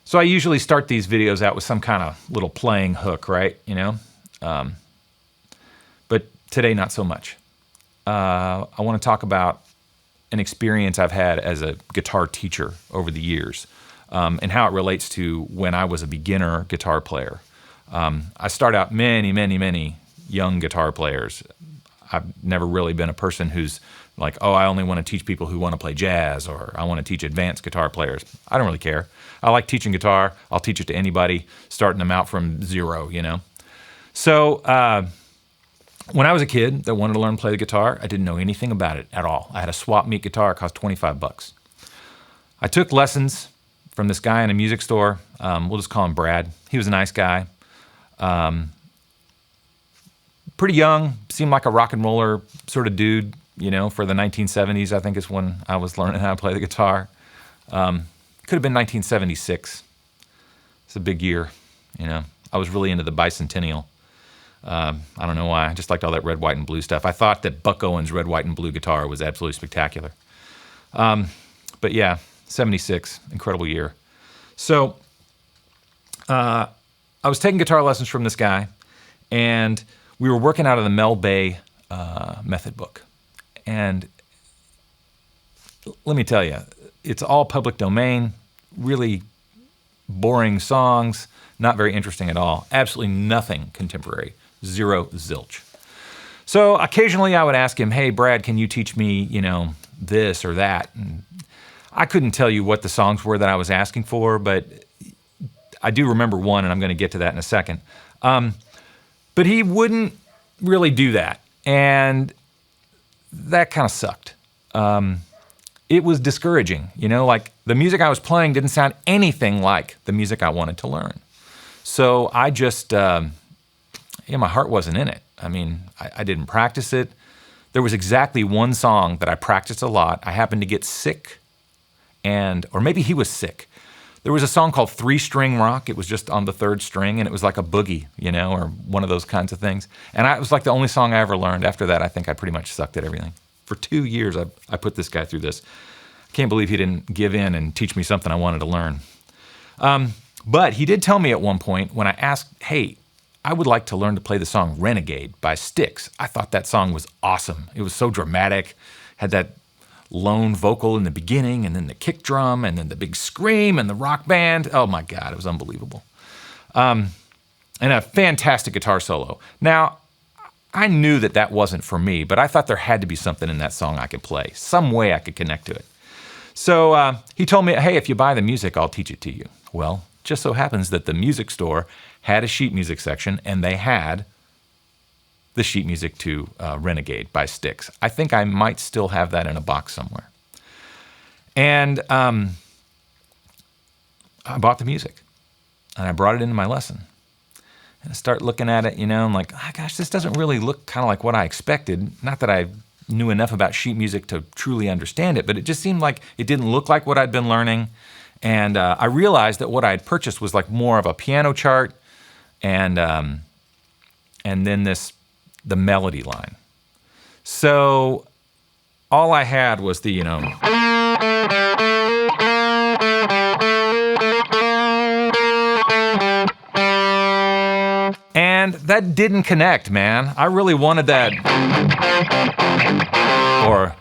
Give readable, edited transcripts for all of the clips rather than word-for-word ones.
So I usually start these videos out with some kind of little playing hook, right? You know, but today not so much. I want to talk about an experience I've had as a guitar teacher over the years, and how it relates to when I was a beginner guitar player. I start out many young guitar players. I've never really been a person who's like, oh, I only want to teach people who want to play jazz, or I want to teach advanced guitar players. I don't really care. I like teaching guitar. I'll teach it to anybody, starting them out from zero, you know. So when I was a kid that wanted to learn to play the guitar, I didn't know anything about it at all. I had a swap meet guitar. It cost $25. I took lessons from this guy in a music store. We'll just call him Brad. He was a nice guy. Pretty young, seemed like a rock and roller sort of dude, you know, for the 1970s, I think is when I was learning how to play the guitar. Could have been 1976. It's a big year, you know. I was really into the bicentennial. I don't know why. I just liked all that red, white, and blue stuff. I thought that Buck Owens' red, white, and blue guitar was absolutely spectacular. But yeah, 76, incredible year. So I was taking guitar lessons from this guy, and we were working out of the Mel Bay method book. And let me tell you, it's all public domain, really boring songs, not very interesting at all. Absolutely nothing contemporary, zero zilch. So occasionally I would ask him, hey, Brad, can you teach me, you know, this or that? And I couldn't tell you what the songs were that I was asking for, but I do remember one, and I'm going to get to that in a second. But he wouldn't really do that, and that kind of sucked. It was discouraging, you know, like the music I was playing didn't sound anything like the music I wanted to learn. So I just, my heart wasn't in it. I mean, I didn't practice it. There was exactly one song that I practiced a lot. I happened to get sick, or maybe he was sick. There was a song called 3-String Rock. It was just on the 3rd string, and it was like a boogie, you know, or one of those kinds of things. And it was like the only song I ever learned. After that, I think I pretty much sucked at everything. For 2 years, I put this guy through this. I can't believe he didn't give in and teach me something I wanted to learn. But he did tell me at one point when I asked, hey, I would like to learn to play the song Renegade by Styx. I thought that song was awesome. It was so dramatic, had that lone vocal in the beginning, and then the kick drum, and then the big scream, and the rock band. Oh my God, it was unbelievable. And a fantastic guitar solo. Now, I knew that wasn't for me, but I thought there had to be something in that song I could play, some way I could connect to it. So he told me, hey, if you buy the music, I'll teach it to you. Well, just so happens that the music store had a sheet music section, and they had the sheet music to Renegade by Styx. I think I might still have that in a box somewhere. And I bought the music, and I brought it into my lesson. And I start looking at it, you know, I'm like, oh, gosh, this doesn't really look kind of like what I expected. Not that I knew enough about sheet music to truly understand it, but it just seemed like it didn't look like what I'd been learning. And I realized that what I had purchased was like more of a piano chart, and then the melody line. So all I had was the, you know, and that didn't connect, man. I really wanted that, or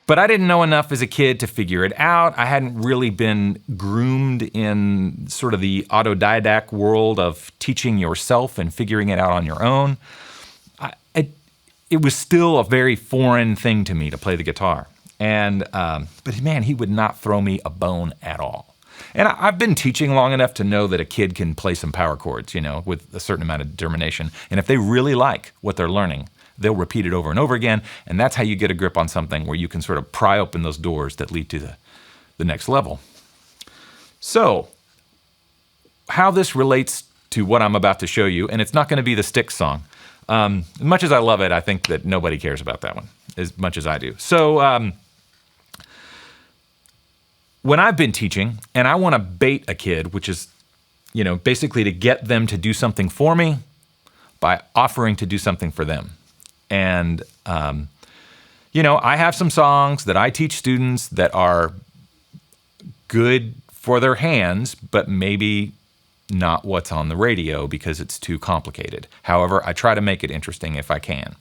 but I didn't know enough as a kid to figure it out. I hadn't really been groomed in sort of the autodidact world of teaching yourself and figuring it out on your own. It was still a very foreign thing to me to play the guitar. And but man, he would not throw me a bone at all. And I've been teaching long enough to know that a kid can play some power chords, you know, with a certain amount of determination. And if they really like what they're learning, they'll repeat it over and over again, and that's how you get a grip on something where you can sort of pry open those doors that lead to the next level. So, how this relates to what I'm about to show you, and it's not going to be the Styx song. As much as I love it, I think that nobody cares about that one as much as I do. So, when I've been teaching, and I want to bait a kid, which is, you know, basically to get them to do something for me by offering to do something for them. And I have some songs that I teach students that are good for their hands, but maybe not what's on the radio because it's too complicated. However, I try to make it interesting if I can.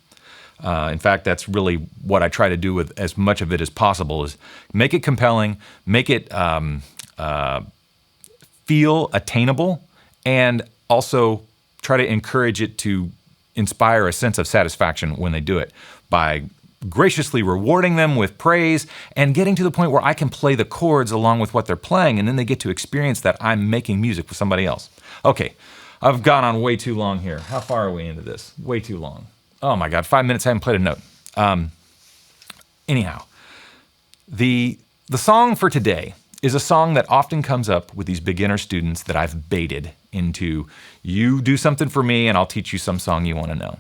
In fact, that's really what I try to do with as much of it as possible, is make it compelling, make it feel attainable, and also try to encourage it to inspire a sense of satisfaction when they do it by graciously rewarding them with praise and getting to the point where I can play the chords along with what they're playing, and then they get to experience that I'm making music with somebody else. Okay, I've gone on way too long here. How far are we into this? Way too long. Oh my God, 5 minutes, I haven't played a note. Anyhow, the song for today is a song that often comes up with these beginner students that I've baited into, you do something for me and I'll teach you some song you want to know.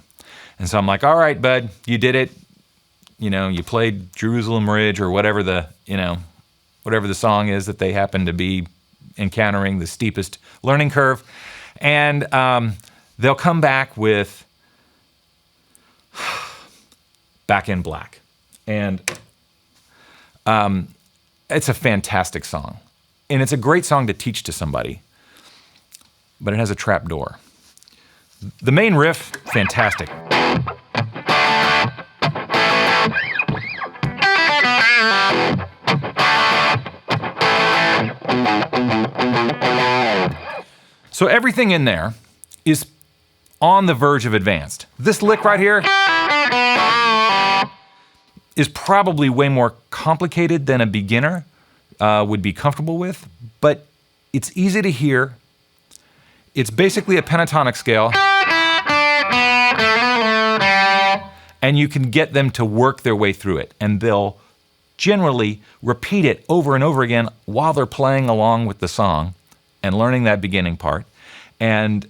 And so I'm like, all right, bud, you did it. You played Jerusalem Ridge or whatever the song is that they happen to be encountering the steepest learning curve. And they'll come back with Back in Black. And it's a fantastic song. And it's a great song to teach to somebody, but it has a trap door. The main riff, fantastic. So everything in there is on the verge of advanced. This lick right here is probably way more complicated than a beginner would be comfortable with, but it's easy to hear. It's basically a pentatonic scale, and you can get them to work their way through it, and they'll generally repeat it over and over again while they're playing along with the song and learning that beginning part, and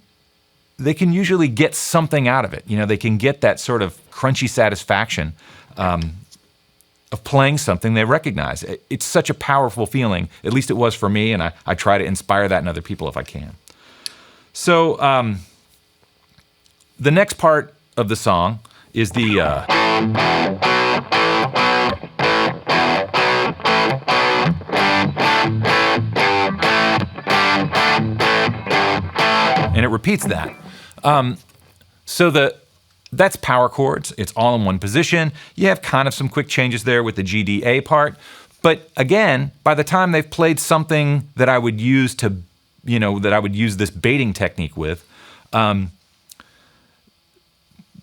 they can usually get something out of it. They can get that sort of crunchy satisfaction of playing something they recognize. It's such a powerful feeling, at least it was for me, and I try to inspire that in other people if I can. So the next part of the song is the... and it repeats that. So that's power chords. It's all in one position. You have kind of some quick changes there with the GDA part. But again, by the time they've played something that I would use this baiting technique with,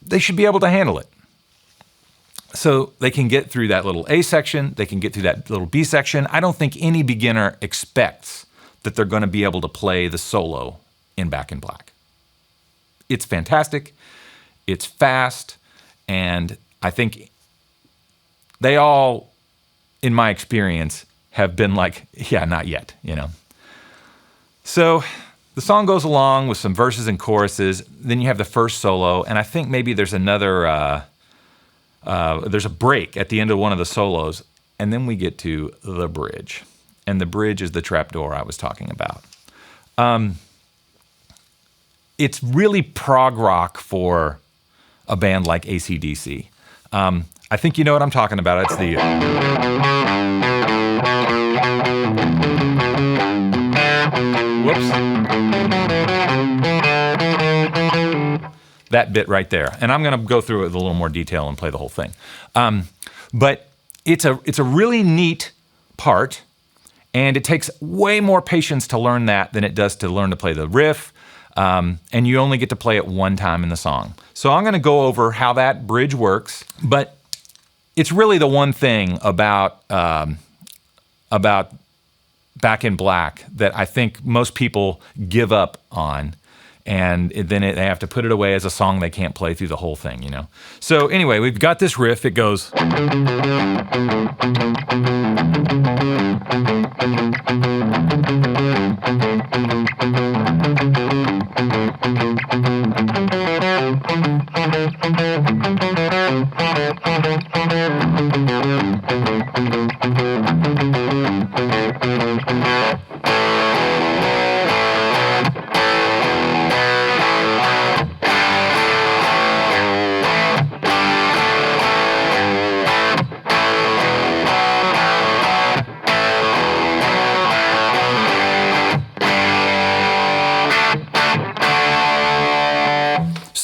they should be able to handle it. So they can get through that little A section. They can get through that little B section. I don't think any beginner expects that they're going to be able to play the solo in Back in Black. It's fantastic. It's fast. And I think they all, in my experience, have been like, yeah, not yet, So the song goes along with some verses and choruses. Then you have the first solo. And I think maybe there's another, there's a break at the end of one of the solos. And then we get to the bridge. And the bridge is the trapdoor I was talking about. It's really prog rock for a band like AC/DC. I think you know what I'm talking about. It's the... Whoops. That bit right there. And I'm going to go through it with a little more detail and play the whole thing. But it's a really neat part, and it takes way more patience to learn that than it does to learn to play the riff. And you only get to play it one time in the song. So I'm going to go over how that bridge works, but it's really the one thing about Back in Black that I think most people give up on, and then they have to put it away as a song they can't play through the whole thing, So anyway, we've got this riff. It goes...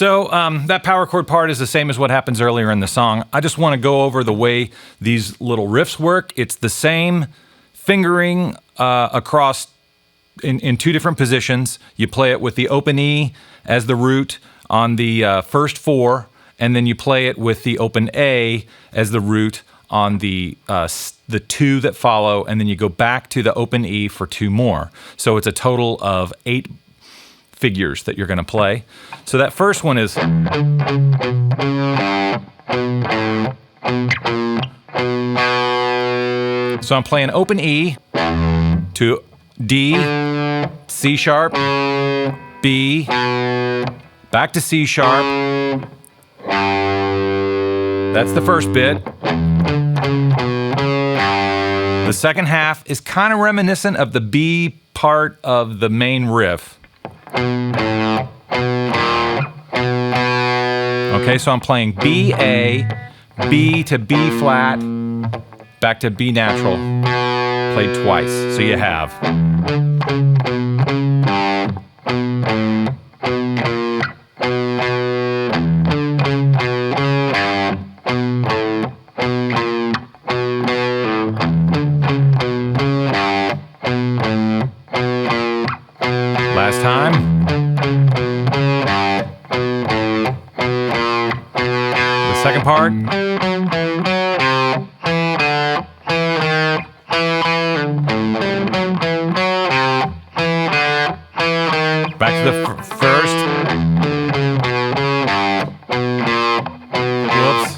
So that power chord part is the same as what happens earlier in the song. I just want to go over the way these little riffs work. It's the same fingering across in two different positions. You play it with the open E as the root on the first four, and then you play it with the open A as the root on the two that follow, and then you go back to the open E for two more. So it's a total of 8 figures that you're going to play. So that first one is so I'm playing open E to D, C sharp, B, back to C sharp. That's the first bit. The second half is kind of reminiscent of the B part of the main riff. Okay, so I'm playing B, A, B to B flat, back to B natural, played twice. So you have. Last time. The second part. Back to the first. Whoops.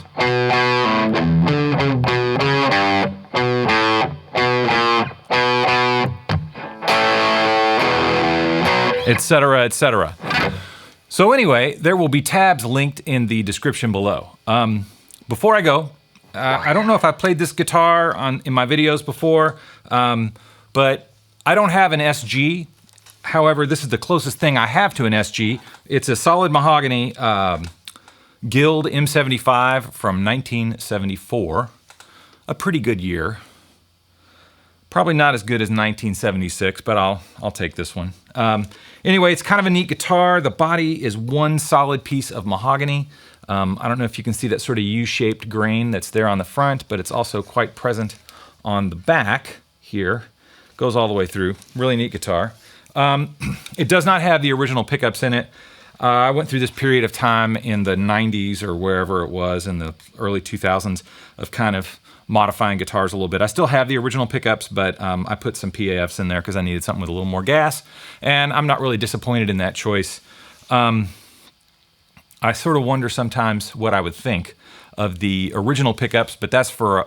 Etc., etc. So anyway, there will be tabs linked in the description below. Before I go, I don't know if I've played this guitar in my videos before, but I don't have an SG. However, this is the closest thing I have to an SG. It's a solid mahogany Guild M75 from 1974. A pretty good year. Probably not as good as 1976, but I'll take this one. Anyway, it's kind of a neat guitar. The body is one solid piece of mahogany. I don't know if you can see that sort of U-shaped grain that's there on the front, but it's also quite present on the back here. Goes all the way through. Really neat guitar. It does not have the original pickups in it. I went through this period of time in the 90s or wherever it was in the early 2000s of kind of modifying guitars a little bit. I still have the original pickups, but I put some PAFs in there because I needed something with a little more gas, and I'm not really disappointed in that choice. I sort of wonder sometimes what I would think of the original pickups, but that's for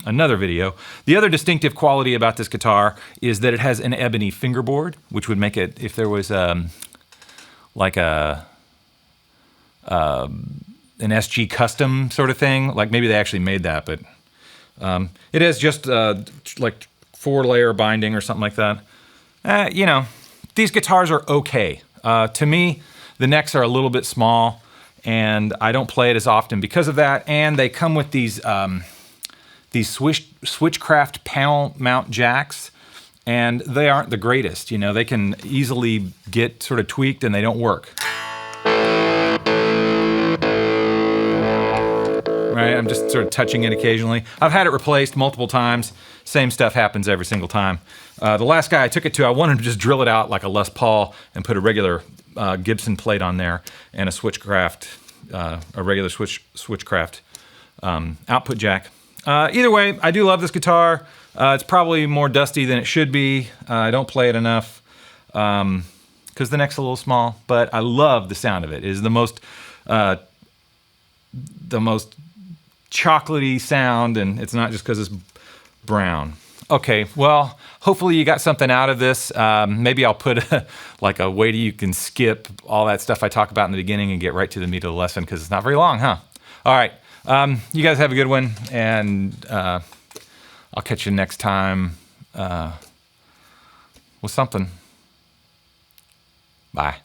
another video. The other distinctive quality about this guitar is that it has an ebony fingerboard, which would make it, if there was like an SG custom sort of thing, like maybe they actually made that, but it has just like 4-layer binding or something like that. You know, these guitars are okay. To me, the necks are a little bit small, and I don't play it as often because of that. And they come with these Switchcraft panel mount jacks, and they aren't the greatest. You know, they can easily get sort of tweaked, and they don't work. Right, I'm just sort of touching it occasionally. I've had it replaced multiple times. Same stuff happens every single time. The last guy I took it to, I wanted to just drill it out like a Les Paul and put a regular Gibson plate on there and a Switchcraft, a regular Switchcraft output jack. Either way, I do love this guitar. It's probably more dusty than it should be. I don't play it enough because the neck's a little small, but I love the sound of it. It is the most chocolatey sound, and it's not just because it's brown. Okay, well, hopefully you got something out of this. Maybe I'll put like a way you can skip all that stuff I talk about in the beginning and get right to the meat of the lesson, because it's not very long, huh? All right, you guys have a good one, and I'll catch you next time with something. Bye.